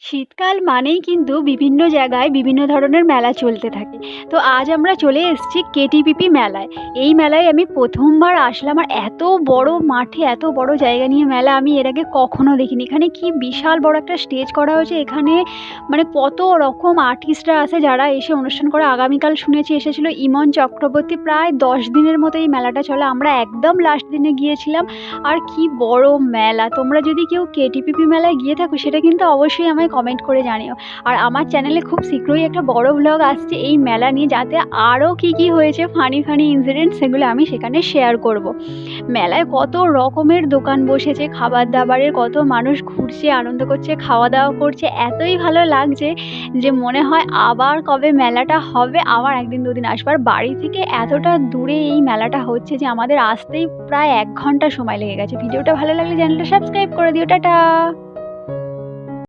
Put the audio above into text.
শীতকাল মানেই কিন্তু বিভিন্ন জায়গায় বিভিন্ন ধরনের মেলা চলতে থাকে। তো আজ আমরা চলে এসেছি কেটিপিপি মেলায়। এই মেলায় আমি ১ম বার আসলাম। আর এত বড় মাঠে, এত বড় জায়গা নিয়ে মেলা আমি এর আগে কখনো দেখিনি। এখানে কি বিশাল বড় একটা স্টেজ করা হয়েছে। এখানে মানে কত রকম আর্টিস্টরা আছে যারা এসে অনুষ্ঠান করে। আগামীকাল শুনেছি এসেছিল ইমন চক্রবর্তী। প্রায় ১০ দিনের মতো এই মেলাটা চলে। আমরা একদম লাস্ট দিনে গিয়েছিলাম। আর কি বড় মেলা! তোমরা যদি কেউ কেটিপিপি মেলায় গিয়ে থাকো সেটা কিন্তু অবশ্যই আমায় কমেন্ট করে জানিও। আর আমার চ্যানেলে খুব শীঘ্রই একটা বড় ভ্লগ আসছে এই মেলা নিয়ে, যাতে আরও কি হয়েছে ফানি ইনসিডেন্ট সেগুলো আমি সেখানে শেয়ার করব। মেলায় কত রকমের দোকান বসেছে, খাবার-দাবারের, কত মানুষ ঘুরছে, আনন্দ করছে, খাওয়া-দাওয়া করছে। এতই ভালো লাগছে যে মনে হয় আবার কবে মেলাটা হবে, আবার ১ দিন ২ দিন আসবো। আর বাড়ি থেকে এতটা দূরে এই মেলাটা হচ্ছে যে আমাদের আসতেই প্রায় ১ ঘন্টা সময় লেগে গেছে। ভিডিওটা ভালো লাগলে চ্যানেলটা সাবস্ক্রাইব করে দিও। টাটা।